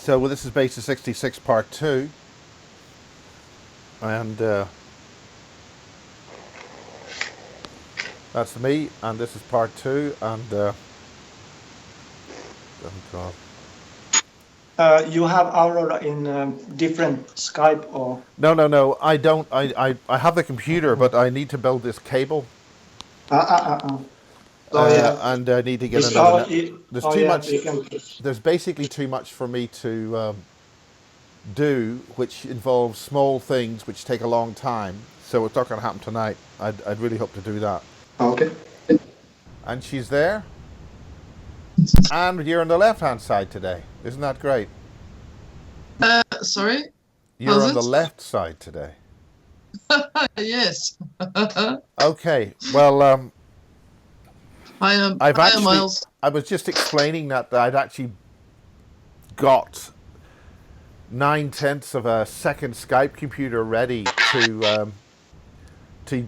So this is Basis 66 Part 2, and that's me, and this is Part 2, and oh God. You have Aurora in different Skype or? No, I don't. I have the computer, but I need to build this cable, So yeah, and I need to get it's another all. net. There's Oh too yeah, much. we can. There's basically too much for me to do, which involves small things which take a long time. So it's not going to happen tonight. I'd really hope to do that. Okay. And she's there. And you're on the left-hand side today. Isn't that great? Sorry? You're How's on the it? left side today. Yes. Okay. Well, Hi, I've Miles. I was just explaining that I'd actually got 9/10 of a second Skype computer ready to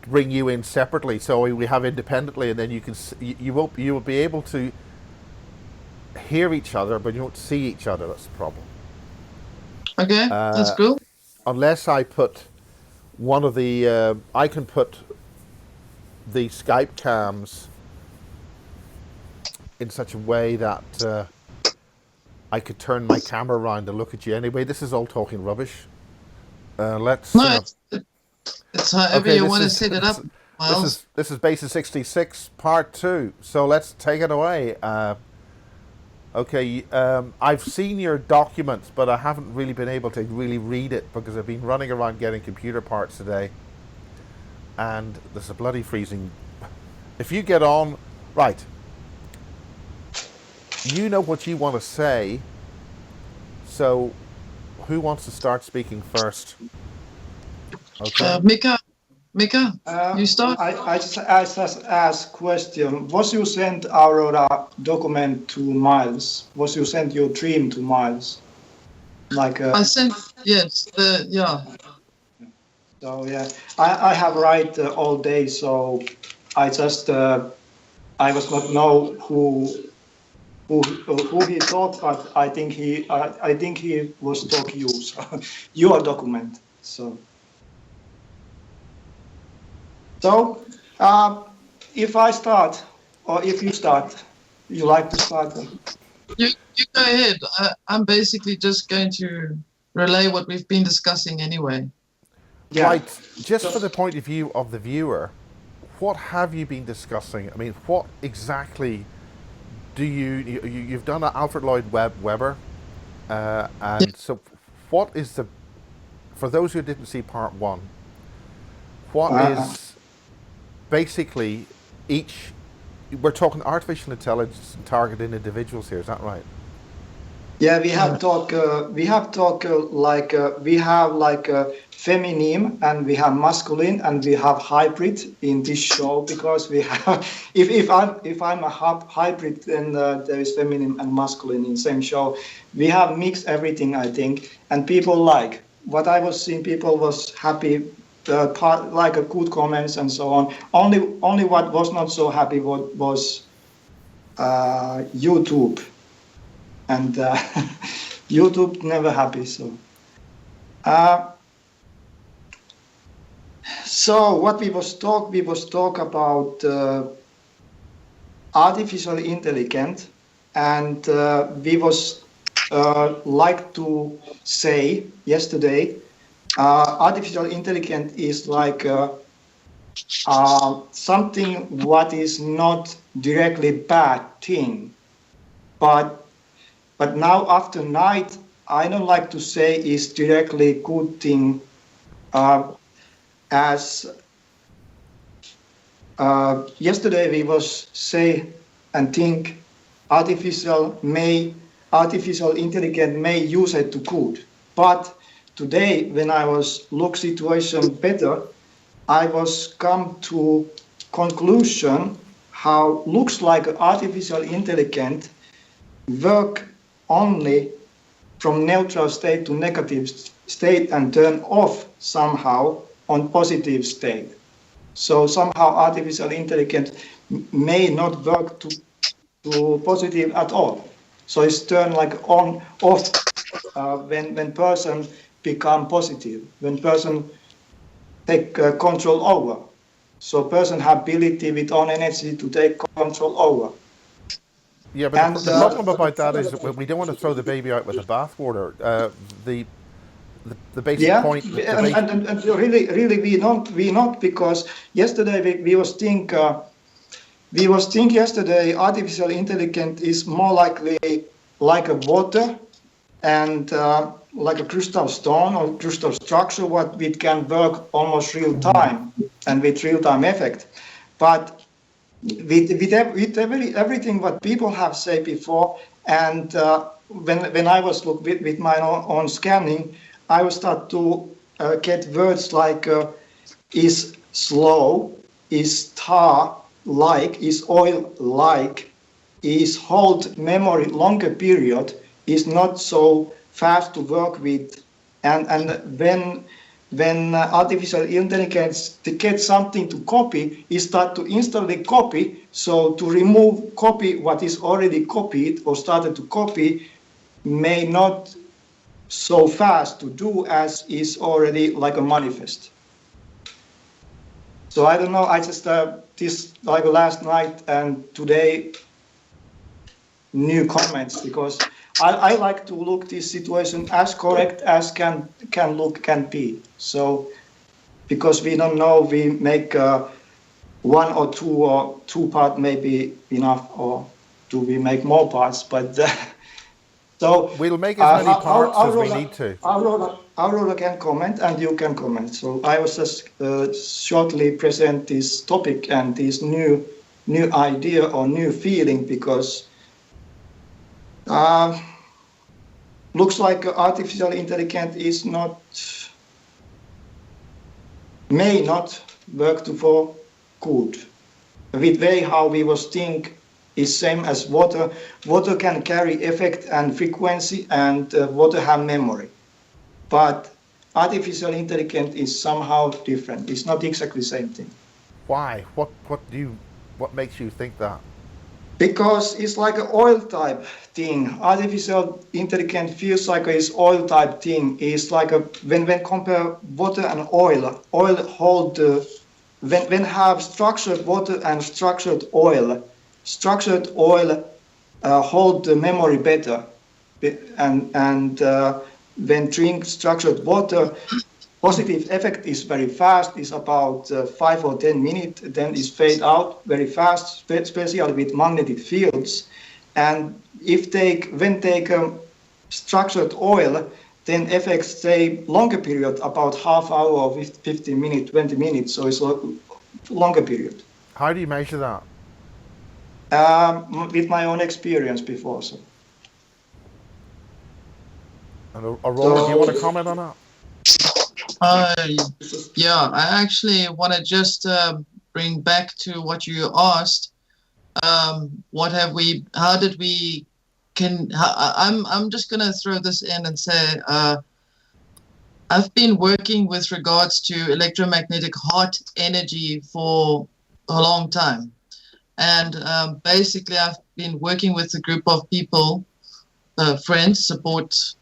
bring you in separately, so we have independently, and then you can you will be able to hear each other, but you won't see each other. That's the problem. Okay, that's cool. Unless I put one of the I can put the Skype cams in such a way that I could turn my camera around and look at you. Anyway, this is all talking rubbish. Let's. No, it's however Okay, you want to set it up, Miles. This is Basis 66 Part 2. So let's take it away. Okay, I've seen your documents, but I haven't really been able to really read it because I've been running around getting computer parts today, and there's a bloody freezing. If you get on, right, you know what you want to say, so who wants to start speaking first? Okay. Mika, you start? I just ask question. Was you sent Aurora document to Miles? Was you sent your dream to Miles? Like I sent, yes, yeah. So yeah, I have write all day, so I just I was not know who he thought, but I think he was talk you, so your document. So if I start, or if you start, you like to start? You go ahead. I'm basically just going to relay what we've been discussing anyway. Yeah. Right, just for the point of view of the viewer, what have you been discussing? I mean, what exactly do you've done an Alfred Lloyd Webber, and so what is the, for those who didn't see Part 1, what is basically each, we're talking artificial intelligence and targeting individuals here, is that right? Yeah, we have talk like we have like feminine and we have masculine and we have hybrid in this show, because we have if I'm a hybrid, then there is feminine and masculine in same show. We have mixed everything, I think, and people like what I was seeing. People was happy, like good comments and so on. Only what was not so happy was YouTube. And YouTube never happy. So what we was talk about artificial intelligence, and we was like to say yesterday, artificial intelligence is like something what is not directly bad thing, but now after night, I don't like to say is directly good thing, as yesterday we was say and think artificial intelligence may use it to good. But today when I was look situation better, I was come to conclusion how looks like artificial intelligence work only from neutral state to negative state and turn off somehow on positive state. So somehow artificial intelligence may not work to positive at all. So it's turned like on off when person become positive, when person take control over. So person have ability with own energy to take control over. Yeah, but the problem about that is that we don't want to throw the baby out with the bathwater. The basic Yeah, point. and really we not because yesterday we was think yesterday artificial intelligence is more likely like a water and like a crystal stone or crystal structure what it can work almost real time and with real time effect. But with everything what people have said before, and when I was look with my own scanning, I will start to get words like is slow, is star like, is oil like, is hold memory longer period, is not so fast to work with, and when artificial intelligence to get something to copy, it start to instantly copy. So to remove copy what is already copied or started to copy may not so fast to do as is already like a manifest. So I don't know. I just this like last night and today new comments because I like to look this situation as correct as can be. So because we don't know, we make one or two part maybe enough, or do we make more parts? But so we'll make as many parts as we need to. Aurora can comment and you can comment. So I was just shortly present this topic and this new idea or new feeling because. Looks like artificial intelligence is may not work for good. With way how we was think is same as water. Water can carry effect and frequency, and water have memory. But artificial intelligence is somehow different. It's not exactly the same thing. Why? What makes you think that? Because it's like an oil type thing. Artificial intelligence feels like it's oil type thing. It's like when compare water and oil hold when have structured water and structured oil hold the memory better, and when drink structured water, positive effect is very fast. It's about 5 or 10 minutes. Then it's fade out very fast, especially with magnetic fields. And when take structured oil, then effects stay longer period, about half hour or 15 minutes, 20 minutes. So it's a longer period. How do you measure that? With my own experience before. So. And Aurora, do you want to comment on that? Yeah, I actually want to just bring back to what you asked. I'm just going to throw this in and say, I've been working with regards to electromagnetic heart energy for a long time. And basically, I've been working with a group of people, friends, support,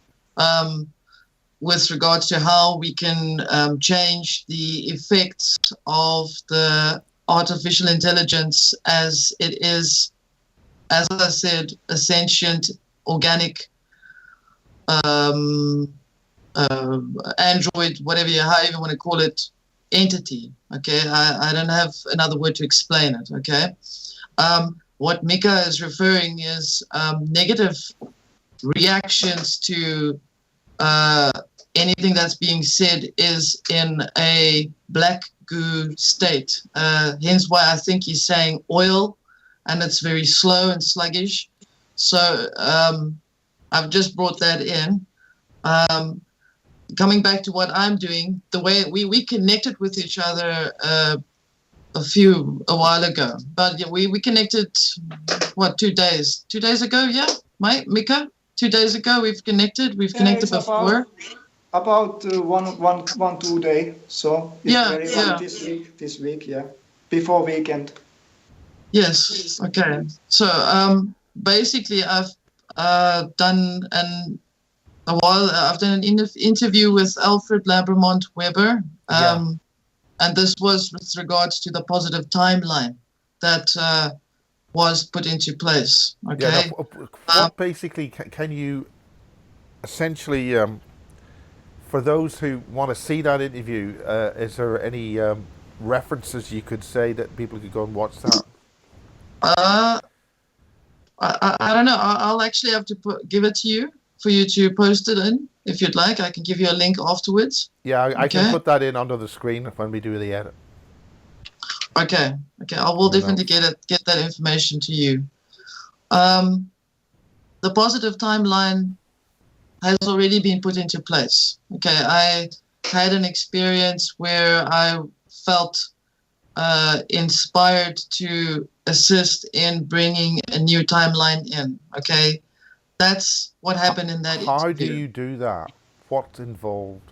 with regards to how we can change the effects of the artificial intelligence as it is, as I said, a sentient, organic, android, however you want to call it, entity. Okay, I don't have another word to explain it. Okay, what Mika is referring is negative reactions to anything that's being said is in a black goo state. Hence why I think he's saying oil, and it's very slow and sluggish. So I've just brought that in. Coming back to what I'm doing, the way we connected with each other a while ago, but yeah, we connected 2 days? 2 days ago, yeah, Mika? 2 days ago we've connected before. About 1-2 days. So it's very this week, yeah, before weekend. Yes. Okay. So basically, I've done an a while. I've done an interview with Alfred Labramont Weber, and this was with regards to the positive timeline that was put into place. Okay. What basically can you essentially, for those who want to see that interview, is there any references you could say that people could go and watch that? I don't know. I'll actually have to give it to you for you to post it in. If you'd like, I can give you a link afterwards. Yeah, I can put that in under the screen when we do the edit. Okay. I will definitely get that information to you. The positive timeline has already been put into place. Okay, I had an experience where I felt inspired to assist in bringing a new timeline in. Okay, that's what happened in that How interview. do you do that? What's involved?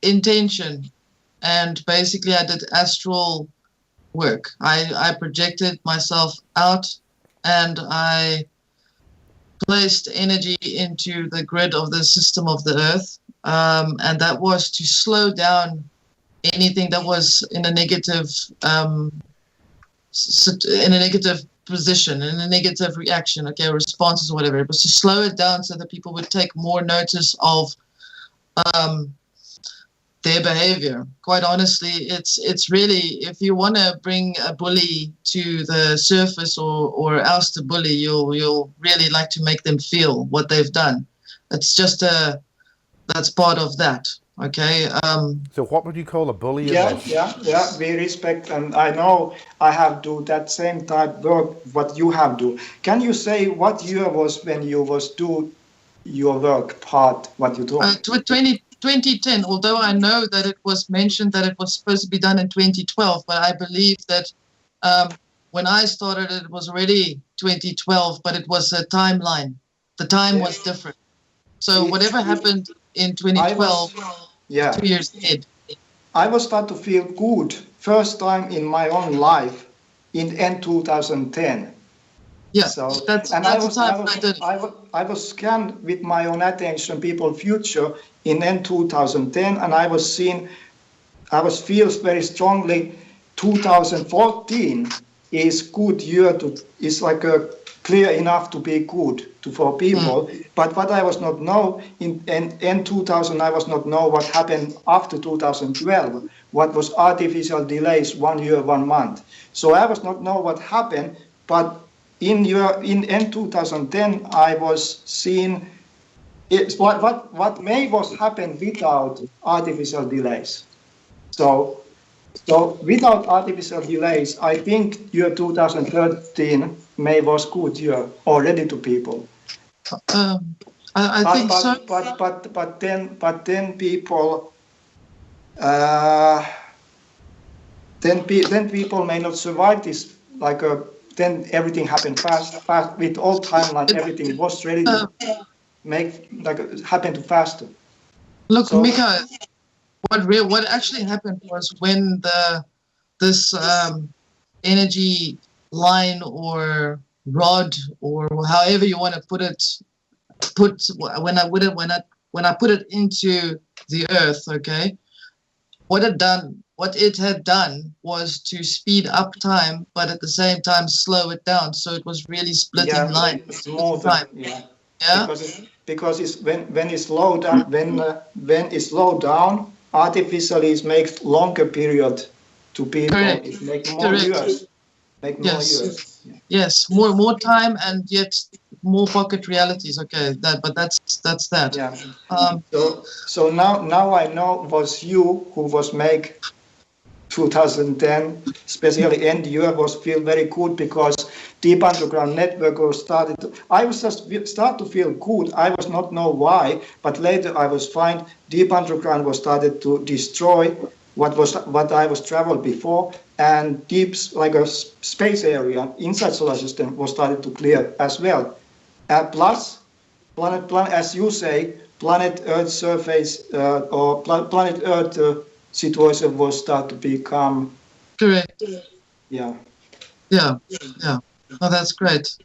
Intention, and basically I did astral work. I projected myself out, and I placed energy into the grid of the system of the earth, and that was to slow down anything that was in a negative position, in a negative reaction, responses or whatever. It was to slow it down so that people would take more notice of their behavior. Quite honestly, it's really, if you want to bring a bully to the surface or oust a bully, you'll really like to make them feel what they've done. It's just that's part of that. Okay. So what would you call a bully? Yeah. We respect, and I know I have do that same type work what you have do. Can you say what year was when you was do your work part? What you do? 2010. Although I know that it was mentioned that it was supposed to be done in 2012, but I believe that when I started, it was already 2012. But it was a timeline. The time was different. So whatever happened in 2012. 2 years ahead. I was start to feel good first time in my own life in end 2010. Yeah, so that's and the time I did. I was scanned with my own attention, people future in end 2010, and I was feels very strongly 2014 is good year is like a clear enough to be good for people. But what I was not know in 2000, I was not know what happened after 2012. What was artificial delays 1 year, 1 month. So I was not know what happened. But in 2010, I was seeing what may was happen without artificial delays. So without artificial delays, I think year 2013 May was good year already to people. I think so. But then people, then people may not survive this. Then everything happened fast with all timeline. Everything was ready to happen faster. Look, so, Mika, what actually happened was when this energy line or rod or however you want to put it, when I put it into the earth, okay, what it had done was to speed up time, but at the same time slow it down. So it was really splitting line. Time. Yeah. Because it's when it's slow down, when it's slowed down, artificially it makes longer period to people. Correct. It makes more years. Yes, more time and yet more pocket realities. Okay, that's that. Yeah. So now I know was you who was make 2010, especially end year was feel very good because deep underground network was started. I was just start to feel good. I was not know why, but later I was find deep underground was started to destroy what I was traveled before, and deep like a space area inside solar system was started to clear as well. Plus, planet as you say, planet Earth surface or planet Earth situation was start to become correct. Yeah. Oh, that's great.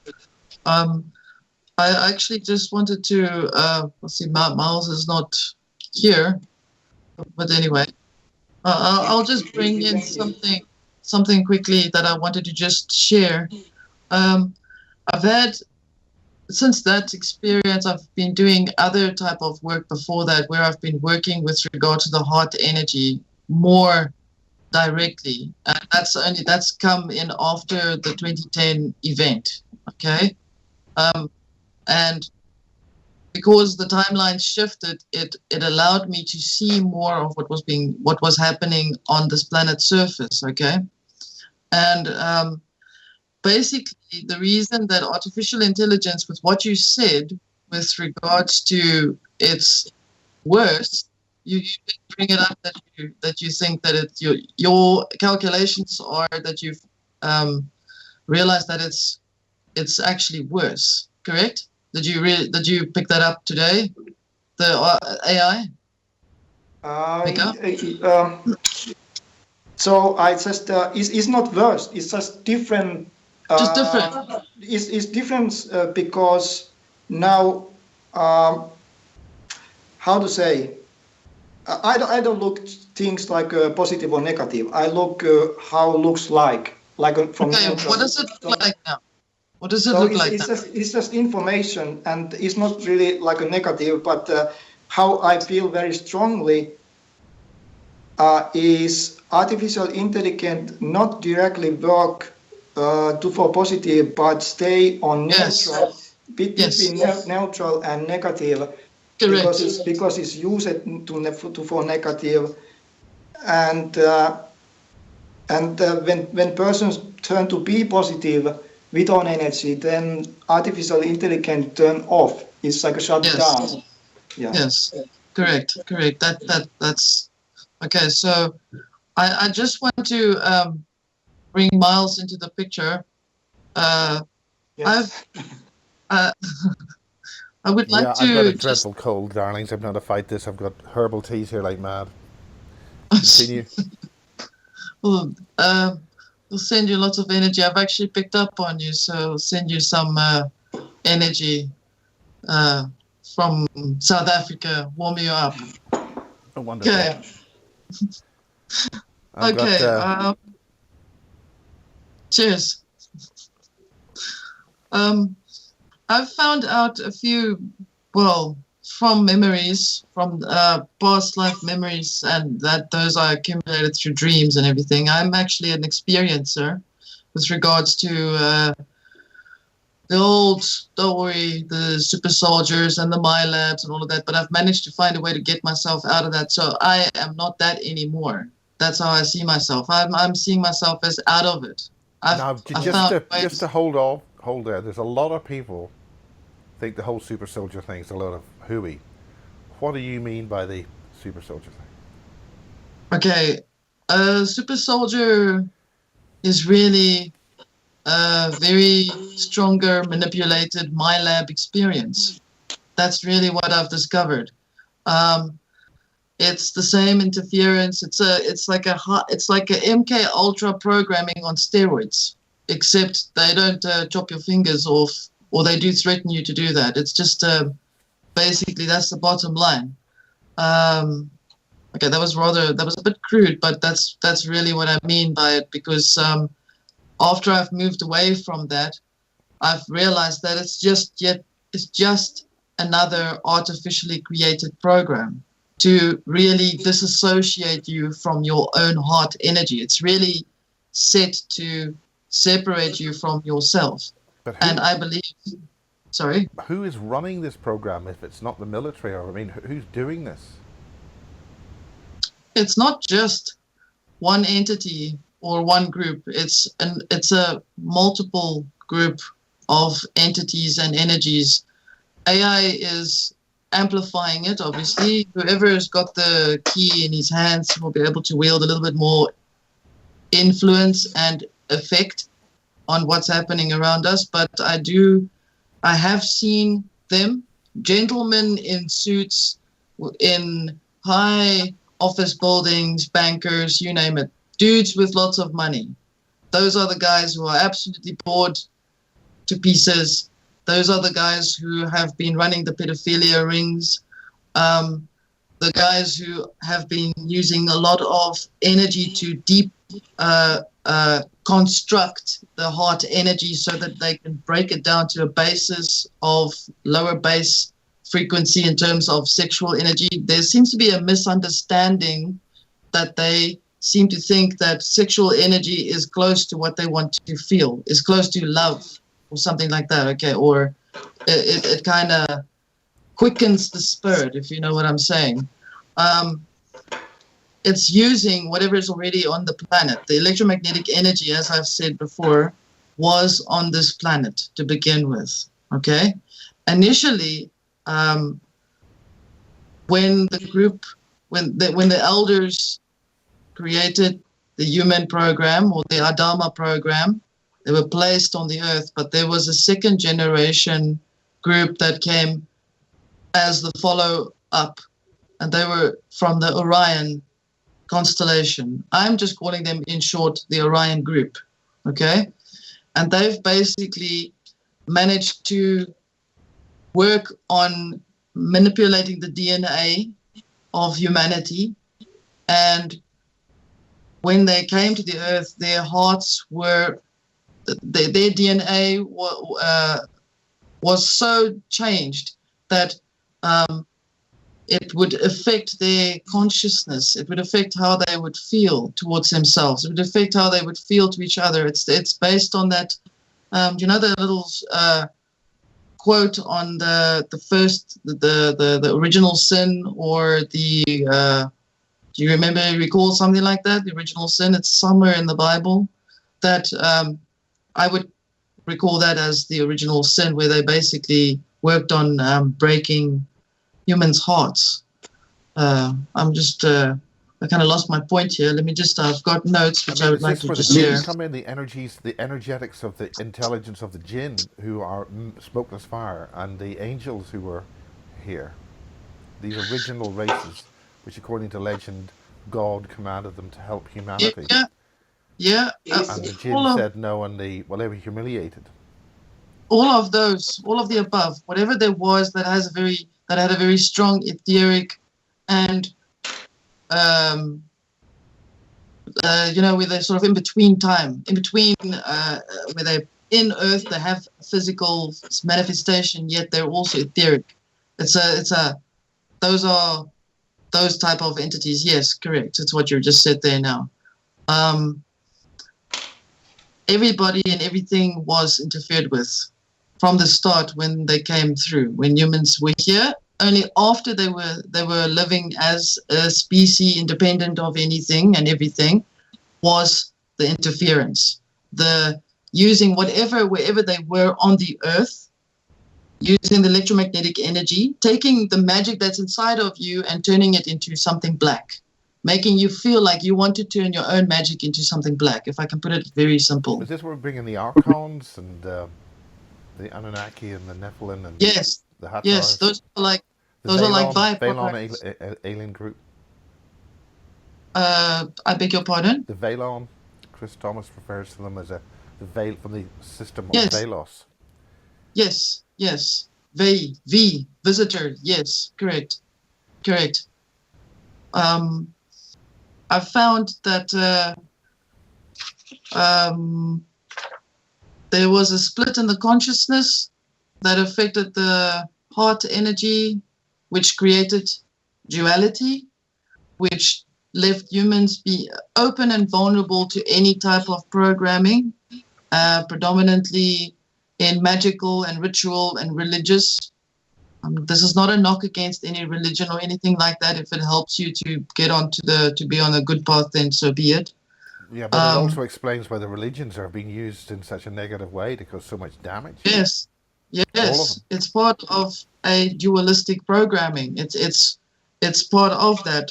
I actually just wanted to, let's see, Miles is not here, but anyway, I'll just bring in something quickly that I wanted to just share. I've had, since that experience, I've been doing other type of work before that, where I've been working with regard to the heart energy more directly, and that's come in after the 2010 event. Okay. And because the timeline shifted, it allowed me to see more of what was happening on this planet's surface. Okay. And basically, the reason that artificial intelligence, with what you said with regards to its worst, you did bring it up that you think that your calculations are that you've realized that it's actually worse. Correct? Did you pick that up today? The AI? Mika? So I just it's not worse. It's just different. Just different. It's different because now, how to say? I don't look things like positive or negative. I look how it looks like from. Okay, neutral. what does it look like now? What does it So look it's, like it's now? just it's just information, and it's not really like a negative. But how I feel very strongly is artificial intelligence not directly work for positive, but stay on Yes. neutral, Yes. between neutral and negative. Correct. Because it's used for negative, and when persons turn to be positive with own energy, then artificial intelligence turn off. It's like a shutdown. Yeah. Yes. Correct. That's okay. So I just want to bring Miles into the picture. Yes. I would like to I've got a just dreadful cold, darlings. I'm going to fight this. I've got herbal teas here like mad. Continue. Well, we'll send you lots of energy. I've actually picked up on you, so I'll send you some energy from South Africa. Warm you up. Oh, wonderful. Okay. I've Okay. got, Cheers. I've found out a few, well, from memories, from past life memories, and that those are accumulated through dreams and everything. I'm actually an experiencer with regards to the old, don't worry, the super soldiers and the My Labs and all of that, but I've managed to find a way to get myself out of that. So I am not that anymore. That's how I see myself. I'm seeing myself as out of it. now, just to hold there. There's a lot of people think the whole super soldier thing is a lot of hooey. What do you mean by the super soldier thing? Okay, a super soldier is really a very stronger, manipulated My Lab experience. That's really what I've discovered. It's the same interference. It's like a MK Ultra programming on steroids, except they don't chop your fingers off, or they do threaten you to do that. It's just basically that's the bottom line. Okay, that was a bit crude, but that's really what I mean by it, because after I've moved away from that, I've realized that it's just another artificially created program to really disassociate you from your own heart energy. It's really set to separate you from yourself. But And I believe, sorry? who is running this program if it's not the military? Or I mean, who's doing this? It's not just one entity or one group. It's a multiple group of entities and energies. AI is amplifying it, obviously. Whoever has got the key in his hands will be able to wield a little bit more influence and effect on what's happening around us. But I have seen them, gentlemen in suits, in high office buildings, bankers, you name it, dudes with lots of money. Those are the guys who are absolutely bored to pieces, Those are the guys who have been running the pedophilia rings, the guys who have been using a lot of energy to deep construct the heart energy so that they can break it down to a basis of lower base frequency in terms of sexual energy. There seems to be a misunderstanding that they seem to think that sexual energy is close to what they want to feel, is close to love or something like that, okay? Or it kind of quickens the spirit, if you know what I'm saying. It's using whatever is already on the planet. The electromagnetic energy, as I've said before, was on this planet to begin with, okay? Initially, when the elders created the human program or the Adama program, they were placed on the earth, but there was a second generation group that came as the follow-up, and they were from the Orion constellation. I'm just calling them, in short, the Orion group, okay? And they've basically managed to work on manipulating the DNA of humanity, and when they came to the earth, their hearts were, their DNA was so changed that it would affect their consciousness. It would affect how they would feel towards themselves. It would affect how they would feel to each other. It's based on that. You know the little quote on the first, the original sin, or the do you recall something like that? The original sin. It's somewhere in the Bible. That I would recall that as the original sin, where they basically worked on breaking humans' hearts. I'm just, I kind of lost my point here. Let me just, I've got notes which I would like to just share. Come in the energies, the energetics of the intelligence of the jinn, who are smokeless fire, and the angels who were here. These original races, which according to legend, God commanded them to help humanity. Yeah. And the jinn said no, and they were humiliated. All of those, all of the above, whatever there was that had a very strong etheric and where they're sort of in between time, where they're in Earth, they have physical manifestation, yet they're also etheric. Those are those type of entities. Yes, correct. It's what you just said there now. Everybody and everything was interfered with from the start when they came through. When humans were here, only after they were living as a species independent of anything and everything, was the interference. The using wherever they were on the earth, using the electromagnetic energy, taking the magic that's inside of you and turning it into something black, making you feel like you want to turn your own magic into something black, if I can put it very simple. Is this where we're bringing the Archons and the Anunnaki and the Nephilim and yes, the Hathors? Yes, those are like Valon alien group. I beg your pardon? The Valon, Chris Thomas refers to them as the Veil from the system of Velos. Yes. V visitor. Yes, correct. I found that there was a split in the consciousness that affected the heart energy, which created duality, which left humans be open and vulnerable to any type of programming, predominantly in magical and ritual and religious. This is not a knock against any religion or anything like that. If it helps you to get to be on a good path, then so be it. Yeah, but it also explains why the religions are being used in such a negative way to cause so much damage. Yes, it's part of a dualistic programming. It's part of that.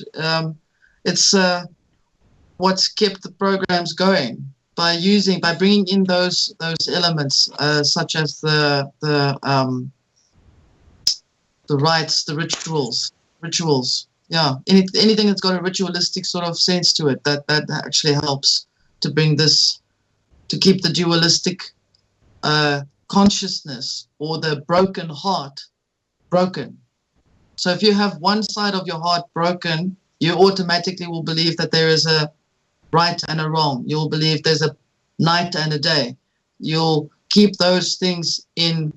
It's what's kept the programs going by bringing in those elements, such as the rites, the rituals. Yeah, anything that's got a ritualistic sort of sense to it, that actually helps to bring this, to keep the dualistic consciousness or the broken heart broken. So if you have one side of your heart broken, you automatically will believe that there is a right and a wrong. You'll believe there's a night and a day. You'll keep those things in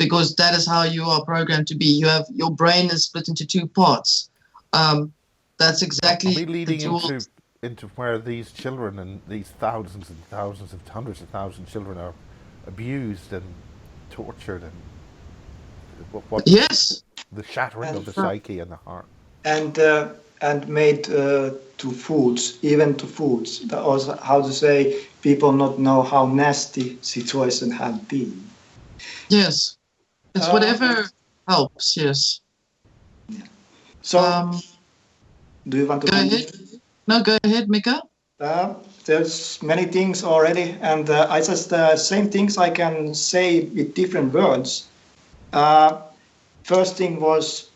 because that is how you are programmed to be. You have your brain is split into two parts. That's exactly Are we leading the tools. into where these children and these thousands and thousands of hundreds of thousands of children are abused and tortured and what Yes. the shattering of the psyche and the heart? And made to foods, even to foods. That was how to say people not know how nasty situation had been. Yes. It's whatever helps. Yes. So, do you want to go ahead? No, go ahead, Mika. There's many things already, and I just same things I can say with different words. First thing was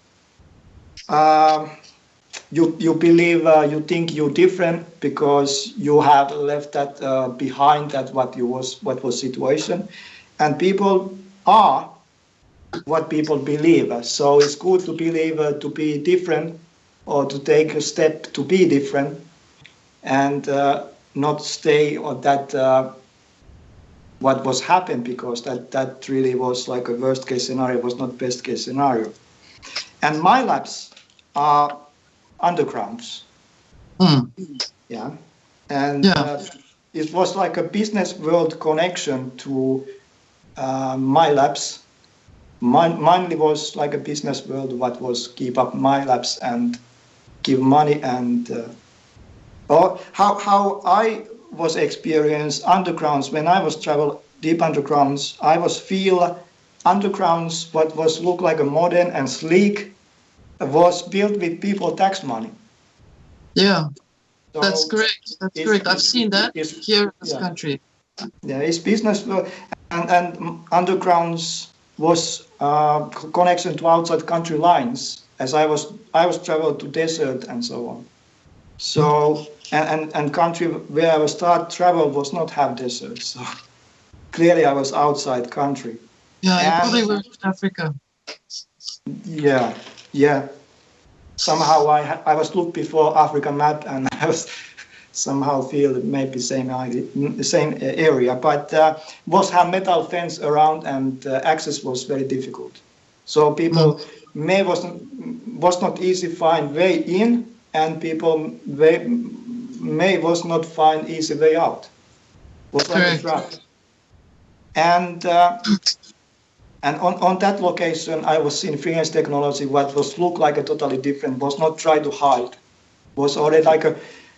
you believe you think you're different because you have left that behind that what was situation, and people are what people believe. So it's good to believe to be different or to take a step to be different and not stay on that what was happened, because that really was like a worst case scenario, was not best case scenario. And my labs are undergrounds. Yeah. And it was like a business world connection to my labs. Mine was like a business world what was keep up my labs and give money and how I was experienced undergrounds when I was travel deep undergrounds. I was feel undergrounds what was look like a modern and sleek was built with people tax money. Yeah, So that's correct. That's correct. I've seen that here in this country. Yeah, it's business and undergrounds was connection to outside country lines, as I was traveled to desert and so on. So and country where I was start travel was not have desert, so clearly I was outside country. Yeah, you probably were in Africa. Yeah. Somehow I was looked before Africa map and I was somehow feel it maybe same area, but was have metal fence around and access was very difficult. So people was not easy find way in, and people was not find easy way out. Was like a trap. And on that location, I was in Finland's technology. What was look like a totally different. Was not try to hide. Was already like a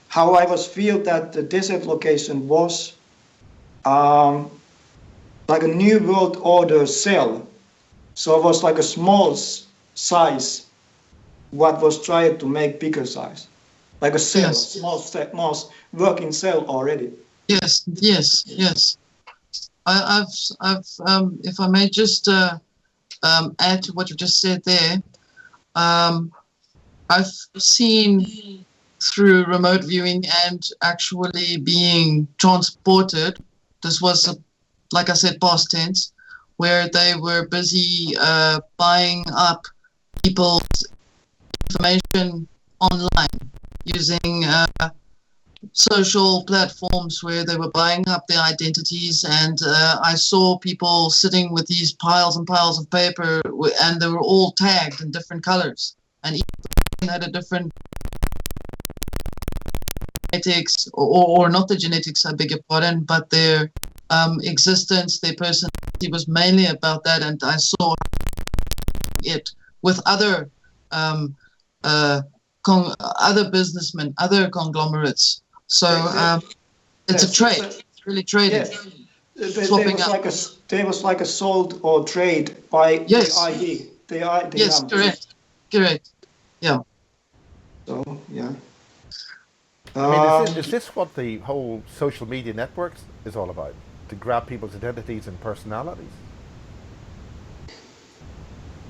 how I was feel that the desert location was like a new world order cell. So it was like a small size. What was trying to make bigger size, like a cell, small working cell already. Yes. I've if I may just add to what you just said there, I've seen through remote viewing and actually being transported. This was, like I said, past tense, where they were busy buying up people's information online using social platforms where they were buying up their identities, and I saw people sitting with these piles and piles of paper, and they were all tagged in different colors, and each person had a different genetics, or not the genetics, I beg your pardon, but their existence, their personality was mainly about that, and I saw it with other other businessmen, other conglomerates. So it's a trade. It's really trading. There was like a sold or trade by the ID. Yes, correct. Yeah. So yeah. I mean, is this what the whole social media networks is all about? To grab people's identities and personalities?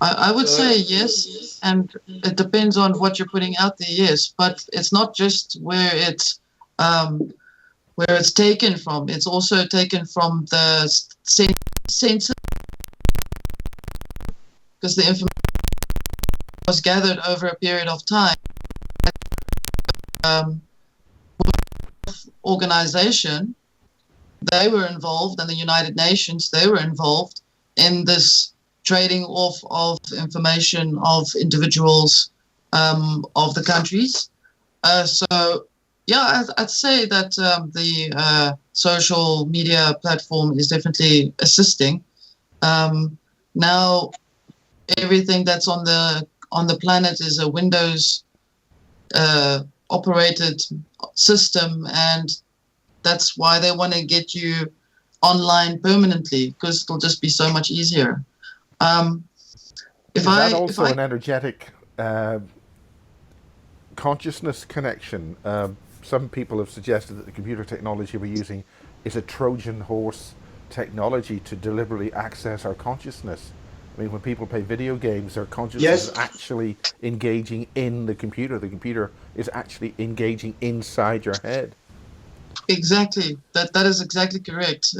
I would say yes, and it depends on what you're putting out there, yes. But it's not just where it's where it's taken from. It's also taken from the sensor, because the information was gathered over a period of time. Organization, they were involved, and the United Nations, they were involved in this trading off of information of individuals of the countries. So, yeah, I'd say that the social media platform is definitely assisting. Now, everything that's on the planet is a Windows operated system, and that's why they want to get you online permanently, because it'll just be so much easier. Is that also an energetic consciousness connection? Some people have suggested that the computer technology we're using is a Trojan horse technology to deliberately access our consciousness. I mean, when people play video games, their consciousness is actually engaging in the computer. The computer is actually engaging inside your head. Exactly. That is exactly correct.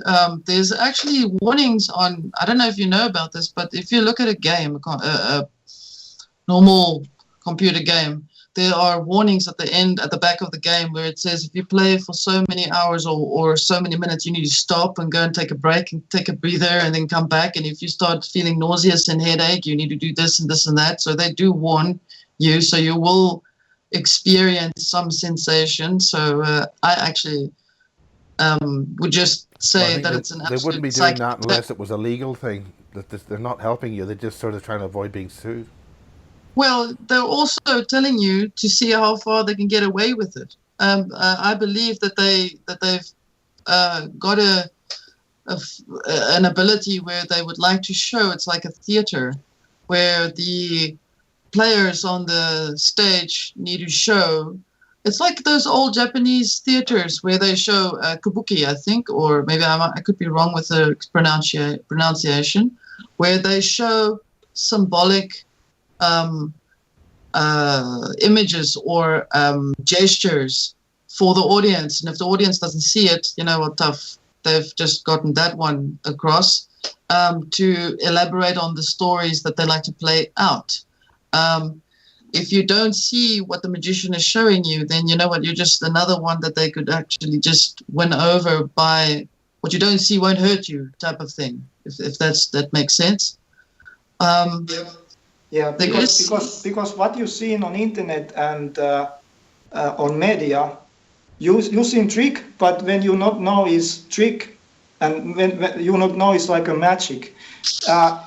There's actually warnings on, I don't know if you know about this, but if you look at a game, a normal computer game, there are warnings at the back of the game, where it says if you play for so many hours or so many minutes, you need to stop and go and take a break and take a breather and then come back. And if you start feeling nauseous and headache, you need to do this and this and that. So they do warn you, so you will experience some sensation. So I actually would just say that it's an absolute. They wouldn't be doing that unless it was a legal thing. That they're not helping you. They're just sort of trying to avoid being sued. Well, they're also telling you to see how far they can get away with it. I believe that they've got an ability where they would like to show, it's like a theater, where the players on the stage need to show. It's like those old Japanese theaters where they show kabuki, I think, or maybe I could be wrong with the pronunciation, where they show symbolic images or gestures for the audience, and if the audience doesn't see it, you know what, tough, they've just gotten that one across, to elaborate on the stories that they like to play out. If you don't see what the magician is showing you, then you know what, you're just another one that they could actually just win over by what you don't see won't hurt you type of thing, if that makes sense. Yeah, because what you see on internet and on media, you see trick, but when you not know is trick, and when you not know it's like a magic. What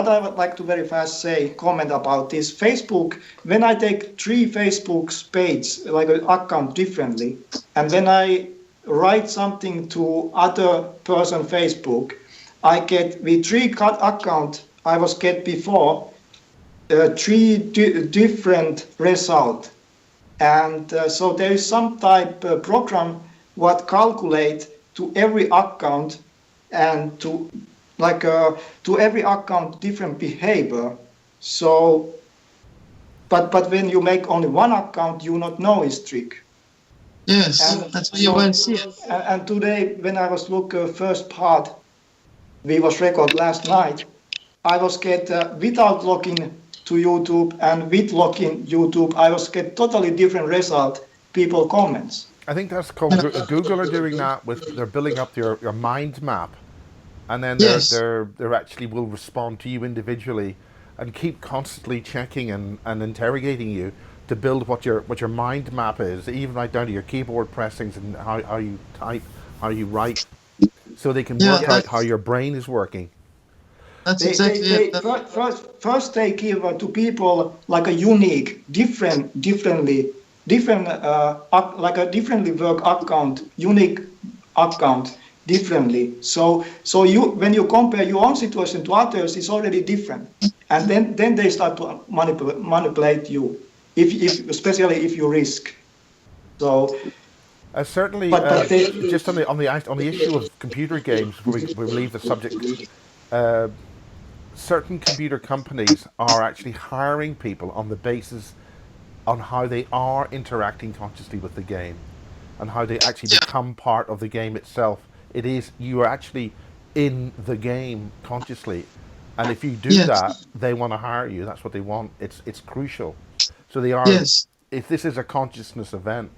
I would like to very fast comment about this Facebook. When I take 3 Facebook's page, like an account differently, and when I write something to other person Facebook, I get with 3 account I was get before 3 different result, and so there is some type program what calculate to every account and to every account different behavior. So, but when you make only one account, you not know it's trick. Yes, and that's why you won't see it. And today, when I was look first part, we was record last night, I was get without logging to YouTube and with logging YouTube, I was get totally different result, people comments. I think that's called, Google are doing that with, they're building up your mind map, and then they're actually will respond to you individually and keep constantly checking and interrogating you to build what your mind map is, even right down to your keyboard pressings and how you type, how you write, so they can work out how your brain is working. That's exactly it. First they give to people like a unique, differently like a differently work account, unique account, differently. So you, when you compare your own situation to others, it's already different, and then they start to manipulate you, if especially if you risk. So. Certainly, just on the issue of computer games, we leave the subject. Certain computer companies are actually hiring people on the basis on how they are interacting consciously with the game, and how they actually Yeah. become part of the game itself. It is, you are actually in the game consciously, and if you do Yes. that, they want to hire you. That's what they want. It's crucial. So they are. Yes. If this is a consciousness event,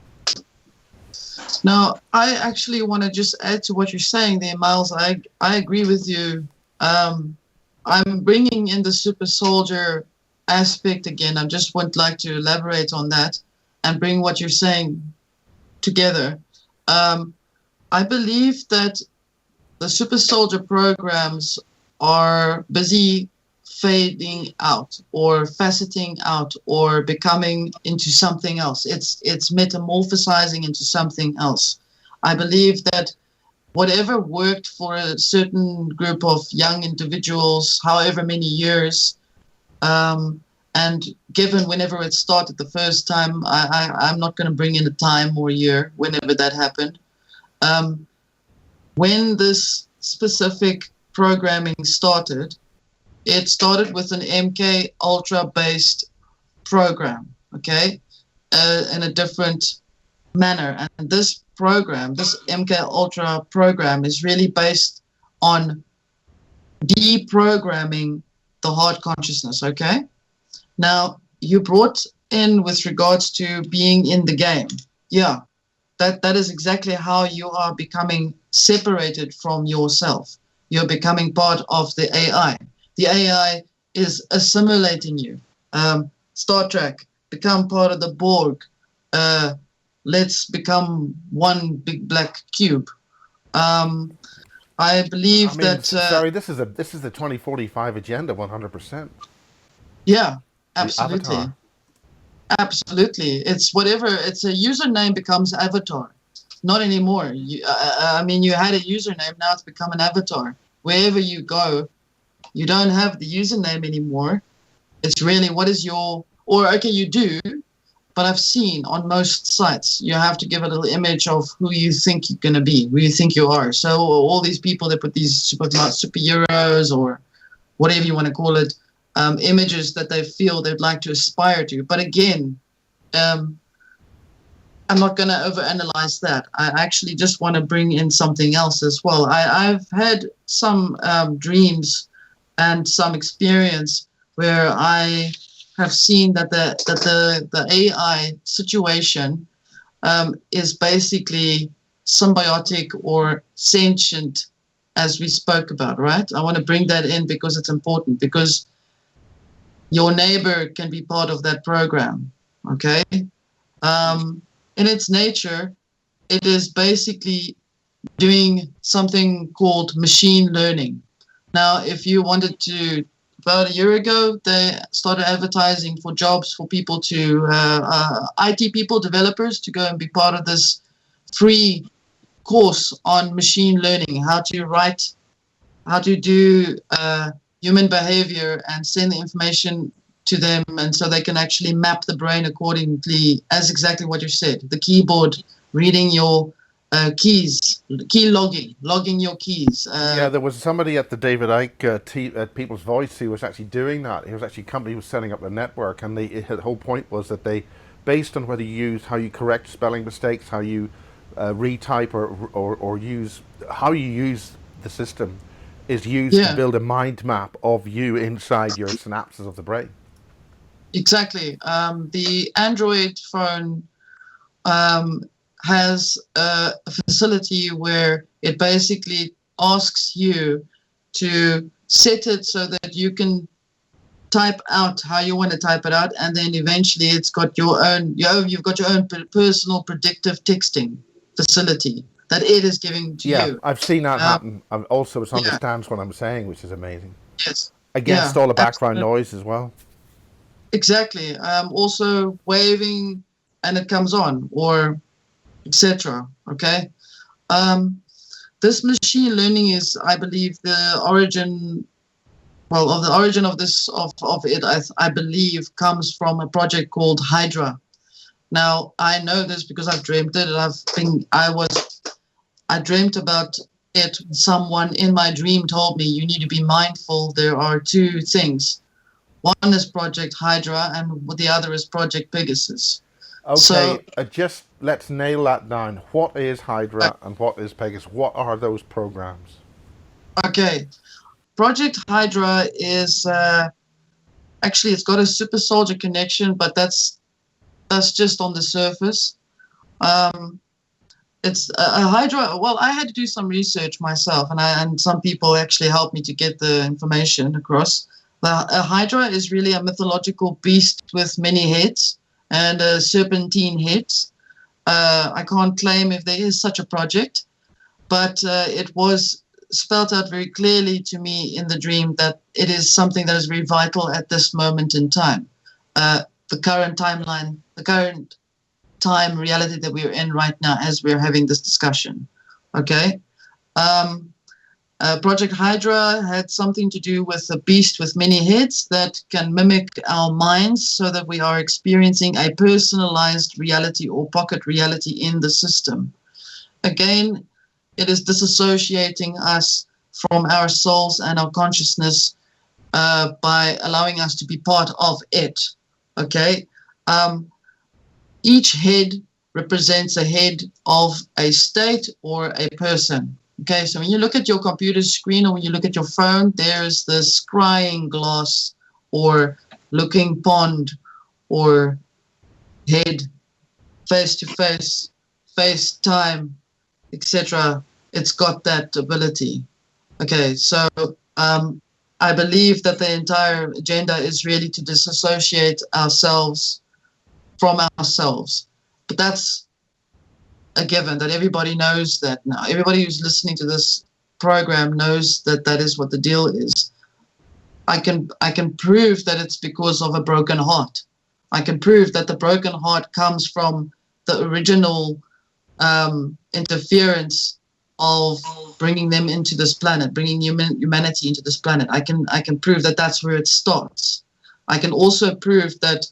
Now, I actually want to just add to what you're saying there, Miles. I agree with you. I'm bringing in the super soldier aspect again. I just would like to elaborate on that and bring what you're saying together. I believe that the super soldier programs are busy fading out or faceting out or becoming into something else. It's metamorphosizing into something else. I believe that whatever worked for a certain group of young individuals, however many years, and given whenever it started the first time, I'm not going to bring in a time or year, whenever that happened. When this specific programming started, it started with an MK Ultra based program, okay, in a different manner. And this program, this MK Ultra program, is really based on deprogramming the heart consciousness, okay? Now, you brought in with regards to being in the game. Yeah, that is exactly how you are becoming separated from yourself. You're becoming part of the AI. The AI is assimilating you. Star Trek, become part of the Borg. Let's become one big black cube. I believe I mean, that. sorry, this is the 2045 agenda, 100%. Yeah, The absolutely. avatar. Absolutely. It's whatever. It's a username becomes avatar. Not anymore. I mean, you had a username. Now it's become an avatar. Wherever you go, you don't have the username anymore. It's really what is your, or okay, you do, but I've seen on most sites, you have to give a little image of who you think you're going to be, who you think you are. So all these people that put these superheroes or whatever you want to call it, images that they feel they'd like to aspire to. But again, I'm not going to overanalyze that. I actually just want to bring in something else as well. I've had some dreams and some experience where I have seen that the AI situation is basically symbiotic or sentient, as we spoke about, right? I want to bring that in because it's important, because your neighbor can be part of that program, okay? In its nature, it is basically doing something called machine learning. Now, if you wanted to, about a year ago, they started advertising for jobs for people to, IT people, developers, to go and be part of this free course on machine learning, how to write, how to do human behavior and send the information to them, and so they can actually map the brain accordingly, as exactly what you said. The keyboard, reading your keys, key logging your keys. Yeah, there was somebody at the David Icke at People's Voice who was actually doing that. He was actually company was setting up a network, and the whole point was that they, based on whether you use how you correct spelling mistakes, how you retype or use how you use the system, is used to build a mind map of you inside your synapses of the brain. Exactly. The Android phone has a facility where it basically asks you to set it so that you can type out how you want to type it out, and then eventually it's got your own, you've got your own personal predictive texting facility that it is giving to you. Yeah, I've seen that happen. Also, it understands what I'm saying, which is amazing. Yes. Against all the background noise as well. Exactly. Also waving and it comes on, or etc. Okay. This machine learning is, I believe, the origin. Well, of the origin of this of it, I believe, comes from a project called Hydra. Now I know this because I've dreamt it. I dreamt about it. Someone in my dream told me, you need to be mindful. There are two things. One is Project Hydra, and the other is Project Pegasus. Okay, So, just let's nail that down. What is Hydra and what is Pegasus? What are those programs? okay, Project Hydra is actually, it's got a super soldier connection, but that's just on the surface. It's a Hydra. Well, I had to do some research myself, and some people actually helped me to get the information across. A Hydra is really a mythological beast with many heads and serpentine heads. I can't claim if there is such a project, but it was spelled out very clearly to me in the dream that it is something that is very vital at this moment in time. The current timeline, the current time reality that we're in right now as we're having this discussion. Okay. Project Hydra had something to do with a beast with many heads that can mimic our minds so that we are experiencing a personalized reality or pocket reality in the system. Again, it is disassociating us from our souls and our consciousness by allowing us to be part of it. Okay. Each head represents a head of a state or a person. Okay, so when you look at your computer screen or when you look at your phone, there's the scrying glass or looking pond or head, face to face, FaceTime, etc. It's got that ability. Okay, so I believe that the entire agenda is really to disassociate ourselves from ourselves. But that's a given, that everybody knows that now. Everybody who's listening to this program knows that that is what the deal is. I can prove that it's because of a broken heart. I can prove that the broken heart comes from the original interference of bringing them into this planet, bringing humanity into this planet. I can prove that that's where it starts. I can also prove that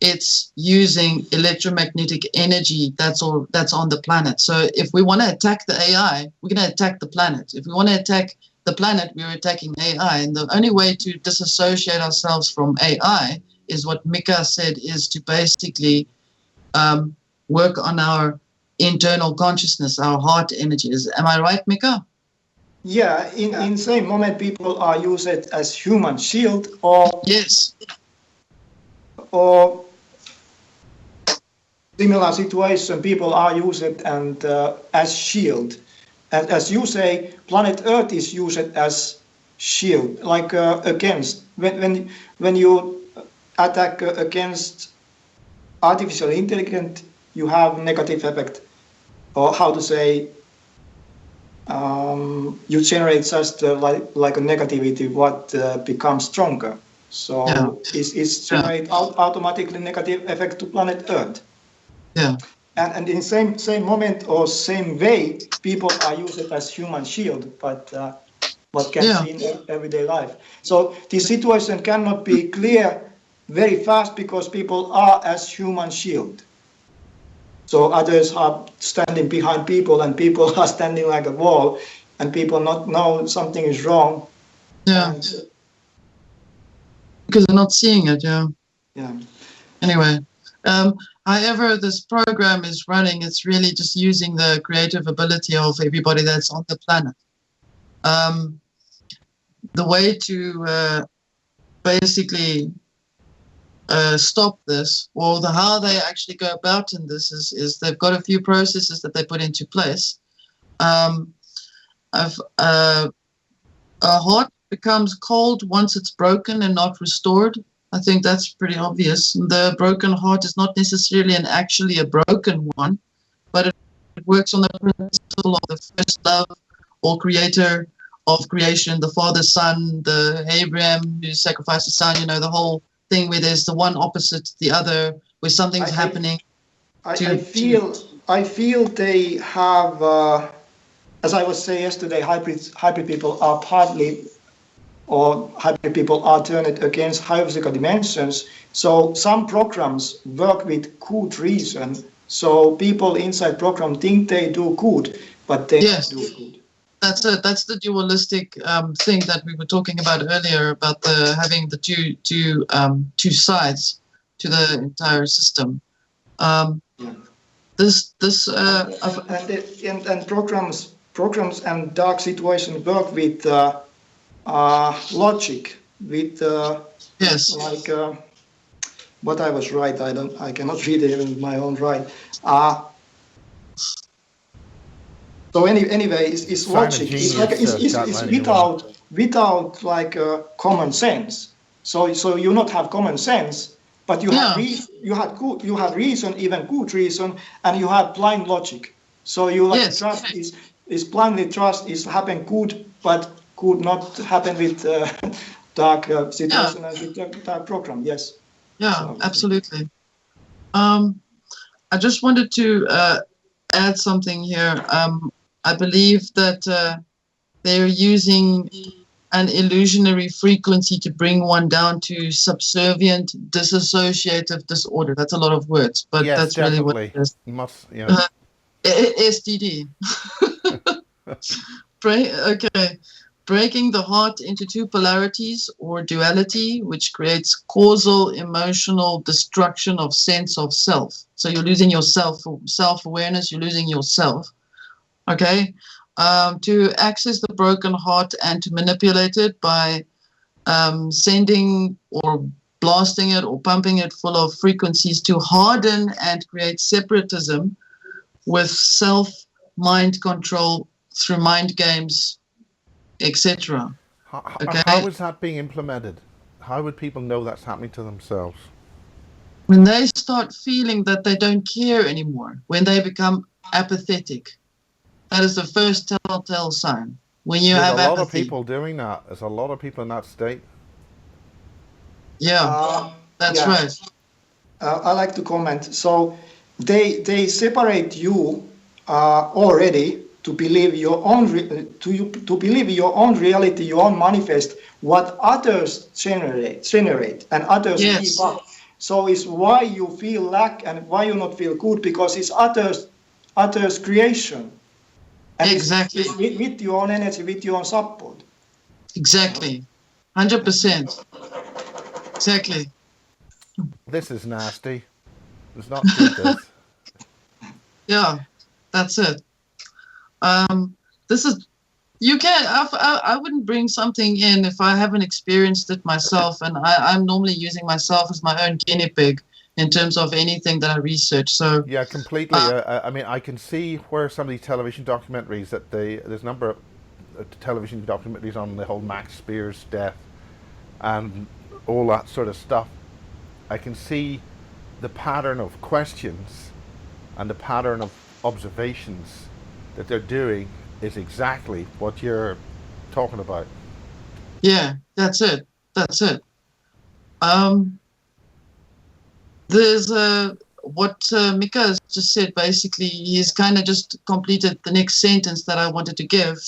it's using electromagnetic energy that's on the planet. So if we want to attack the AI, we're going to attack the planet. If we want to attack the planet, we're attacking AI. And the only way to disassociate ourselves from AI is what Mika said, is to basically work on our internal consciousness, our heart energies. Am I right, Mika? Yeah, in same moment people are used as human shield or Yes. Or similar situation, people are used and as shield. And as you say, planet Earth is used as shield, like against when you attack against artificial intelligence, you have negative effect, or how to say, you generate just like a negativity what becomes stronger. So Yeah. it's generate automatically negative effect to planet Earth. Yeah. And in same moment or same way, people are used as human shield, but what can see in everyday life. So this situation cannot be clear very fast because people are as human shield. So others are standing behind people and people are standing like a wall and people not know something is wrong. Yeah. Because they're not seeing it, yeah. Anyway, however this program is running, it's really just using the creative ability of everybody that's on the planet. The way to basically stop this, or how they actually go about in this is they've got a few processes that they put into place. A heart becomes cold once it's broken and not restored. I think that's pretty obvious. The broken heart is not necessarily actually a broken one, but it works on the principle of the first love or creator of creation, the Father, Son, the Abraham who sacrificed his son, the whole thing where there's the one opposite the other, where something's happening. I feel they have, as I was saying yesterday, hybrid people are partly, or hybrid people are turned against higher physical dimensions. So some programs work with good reason. So people inside program think they do good, but they don't do good. That's it. That's the dualistic thing that we were talking about earlier about the having the two sides to the entire system. This and programs and dark situations work with logic, with yes, like what I was right. I cannot read it even my own right. So anyway, it's logic. It's like it's without like common sense. So you not have common sense, but you have you have reason, even good reason, and you have blind logic. So you like trust is blindly trust is happen good, but could not happen with dark situation and with dark program. Yes. Yeah, so, absolutely. I just wanted to add something here. I believe that they're using an illusionary frequency to bring one down to subservient dissociative disorder. That's a lot of words, but yes, that's definitely. really what it is. You must, yeah. STD. Okay. Breaking the heart into two polarities or duality, which creates causal emotional destruction of sense of self. So you're losing your self-awareness, you're losing yourself. Okay, to access the broken heart and to manipulate it by sending or blasting it or pumping it full of frequencies to harden and create separatism with self-mind control through mind games, etc. Okay? How is that being implemented? How would people know that's happening to themselves? When they start feeling that they don't care anymore, when they become apathetic. That is the first telltale sign. When you have a lot apathy. of people doing that. There's a lot of people in that state. Yeah, that's right. I like to comment. So they separate you already to believe your own to believe your own reality, your own manifest, what others generate and others keep up. So it's why you feel lack and why you not feel good, because it's others creation. And exactly. It's with your own energy, with your own support. Exactly. 100%. Exactly. This is nasty. It's not good, this. Yeah, that's it. This is, you can't, I wouldn't bring something in if I haven't experienced it myself, and I'm normally using myself as my own guinea pig in terms of anything that I research. So yeah, completely. I mean, I can see where some of these television documentaries that there's a number of television documentaries on the whole Max Spear's death and all that sort of stuff. I can see the pattern of questions and the pattern of observations that they're doing is exactly what you're talking about. Yeah, that's it. That's it. There's what Mika has just said. Basically, he's kind of just completed the next sentence that I wanted to give.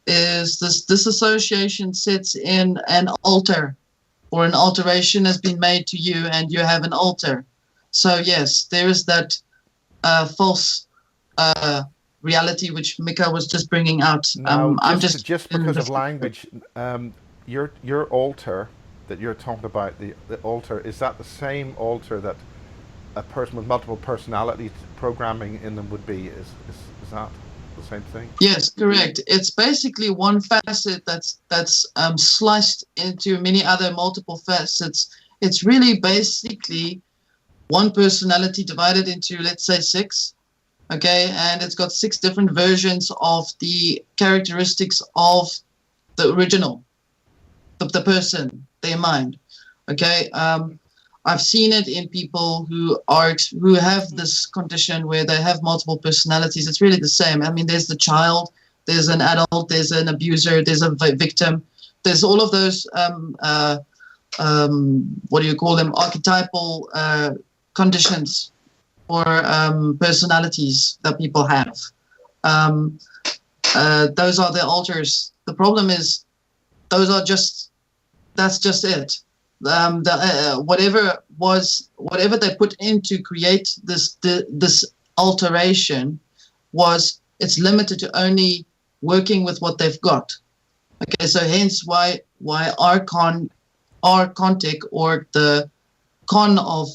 Is this association sets in an altar, or an alteration has been made to you, and you have an altar. So yes, there is that false reality which Mika was just bringing out. Now, I'm just because of language, your altar that you're talking about, the altar, is that the same altar that a person with multiple personality programming in them would be? Is that the same thing? Yes, correct. It's basically one facet that's sliced into many other multiple facets. It's really basically one personality divided into, let's say, 6. Okay, and it's got 6 different versions of the characteristics of the original, the person, their mind. Okay, I've seen it in people who have this condition where they have multiple personalities. It's really the same. I mean, there's the child, there's an adult, there's an abuser, there's a victim. There's all of those, what do you call them, archetypal conditions or personalities that people have. Those are the altars. The problem is that's just it. Whatever they put in to create this alteration it's limited to only working with what they've got. Okay, so hence why our Contech, or the con of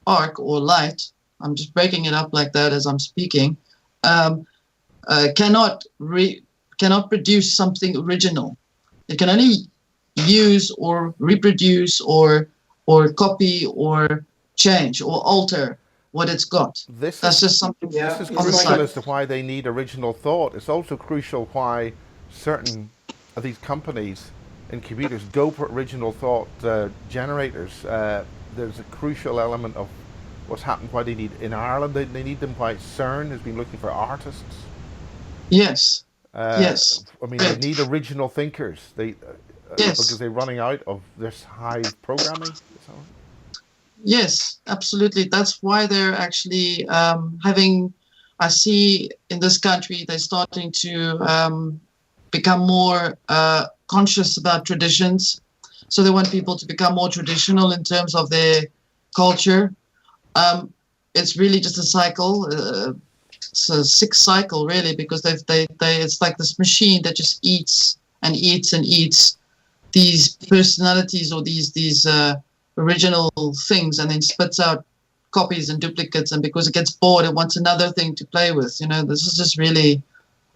arc or light, I'm just breaking it up like that as I'm speaking, cannot produce something original. It can only use or reproduce or copy or change or alter what it's got. That's just something. This is crucial as to why they need original thought. It's also crucial why certain of these companies in computers go for original thought generators. There's a crucial element of what's happened, why they need in Ireland. They need them. Why CERN has been looking for artists. Yes. Yes. I mean, they need original thinkers. Because they're running out of this high programming. Yes, absolutely. That's why they're actually having. I see in this country they're starting to become more conscious about traditions. So they want people to become more traditional in terms of their culture. It's really just a cycle. It's a sick cycle, really, because it's like this machine that just eats and eats and eats these personalities or these original things, and then spits out copies and duplicates. And because it gets bored, it wants another thing to play with. You know, this is just really.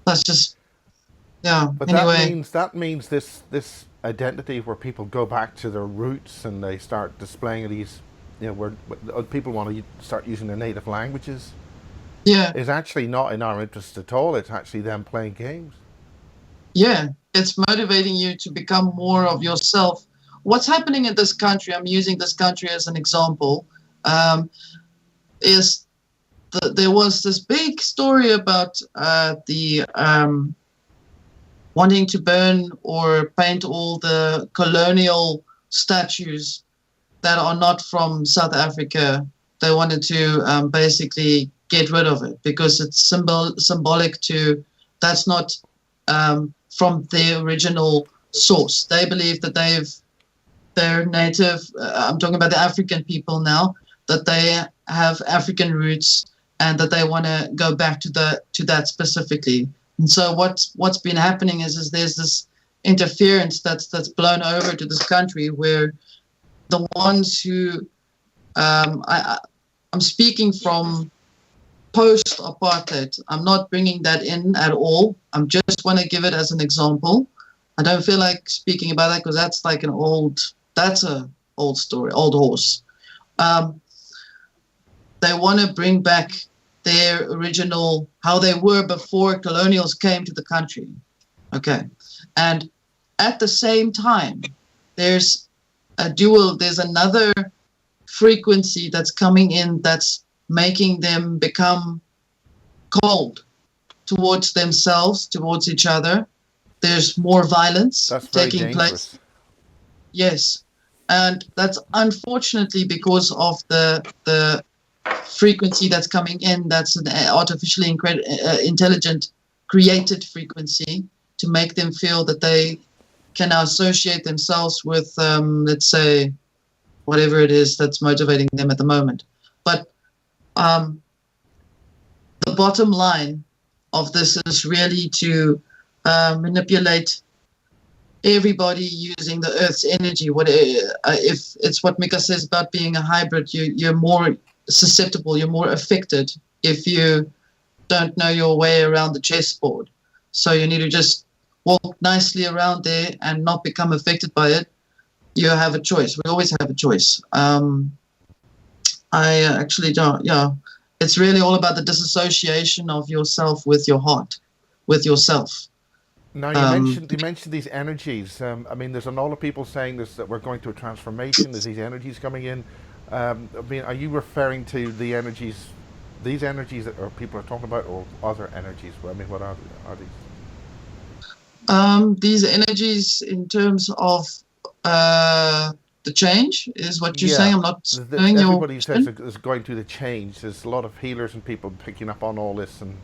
That's just. Yeah. But anyway. that means this identity where people go back to their roots and they start displaying these, where people want to start using their native languages. Yeah. Is actually not in our interest at all. It's actually them playing games. Yeah, it's motivating you to become more of yourself. What's happening in this country, I'm using this country as an example, is there was this big story about the wanting to burn or paint all the colonial statues that are not from South Africa. They wanted to basically get rid of it because it's symbolic to, that's not from their original source. They believe that they're native, I'm talking about the African people now, that they have African roots and that they want to go back to that specifically. And so what's been happening is there's this interference that's blown over to this country where the ones who I'm speaking from post-apartheid. I'm not bringing that in at all. I'm just want to give it as an example. I don't feel like speaking about that because that's like an old story, old horse. They want to bring back their original, how they were before colonials came to the country. Okay. And at the same time, there's another frequency that's coming in that's making them become cold towards themselves, towards each other. There's more violence taking place. Yes. And that's unfortunately because of the frequency that's coming in, that's an artificially intelligent created frequency to make them feel that they can now associate themselves with, let's say, whatever it is that's motivating them at the moment. But the bottom line of this is really to manipulate everybody using the Earth's energy. If it's what Mika says about being a hybrid, you're more susceptible, you're more affected if you don't know your way around the chessboard. So you need to just walk nicely around there and not become affected by it. You have a choice. We always have a choice. I actually don't. Yeah, it's really all about the disassociation of yourself with your heart, with yourself. Now you mentioned these energies. I mean, there's a lot of people saying this, that we're going through a transformation. There's these energies coming in. I mean, are you referring to the energies, these energies that people are talking about, or other energies? I mean, what are these? These energies, in terms of the change, is what you're saying. I'm not knowing everybody says is going through the change. There's a lot of healers and people picking up on all this, and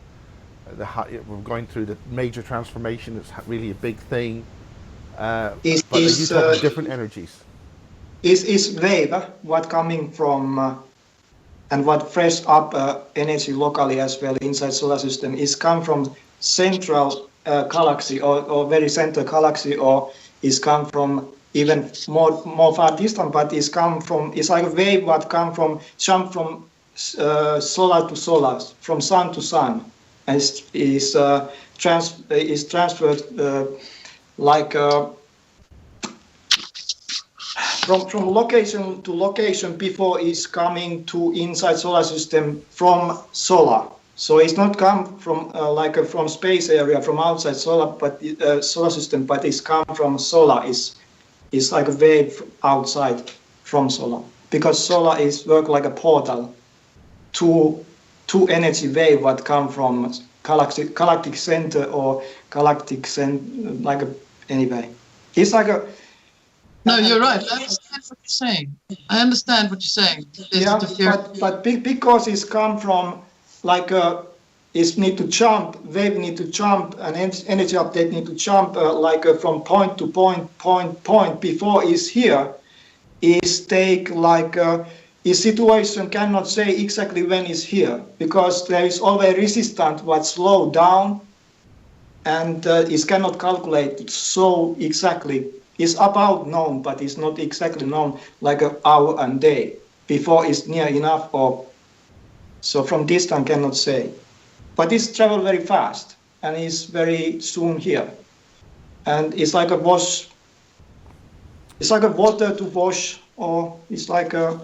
we're going through the major transformation. It's really a big thing. But you talk different energies. Is wave what coming from and what fresh up energy locally as well inside solar system is come from central galaxy or very center galaxy, or is come from even more far distant, but it's like a wave what come from jump from solar to solar, from sun to sun, and is transferred like from location to location before it's coming to inside solar system from solar. So it's not come from from space area from outside solar, but solar system, but it's come from solar. It's like a wave outside from solar, because solar is work like a portal to energy wave what come from galactic center or galactic center, like anyway. It's like a. No, you're right. I understand what you're saying. I understand what you're saying. Yeah, but because it's come from like it need to jump, wave need to jump, and energy update need to jump from point to point before it's here. Is take like is situation cannot say exactly when it's here, because there is always resistance what slow down, and it cannot calculate so exactly. It's about known, but it's not exactly known like an hour and day before it's near enough, or so from distance cannot say. But it's travel very fast and it's very soon here, and it's like a wash. It's like a water to wash, or it's like a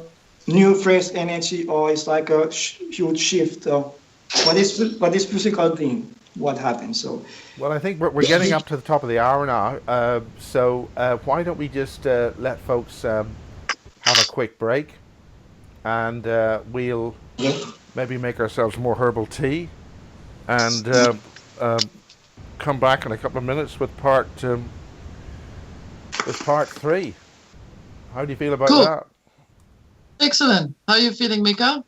new fresh energy, or it's like a huge shift. But it's physical thing what happens. So. Well, I think we're getting up to the top of the hour now, so why don't we just let folks have a quick break, and we'll maybe make ourselves more herbal tea, and come back in a couple of minutes with part 3. How do you feel about that? Excellent. How are you feeling, Mika?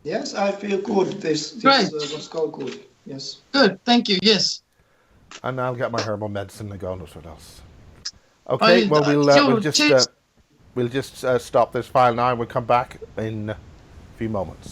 Yes, I feel good. This was going good. Yes. Good. Thank you. Yes. And I'll get my herbal medicine and God knows what else. Okay, well we'll just stop this file now, and we'll come back in a few moments.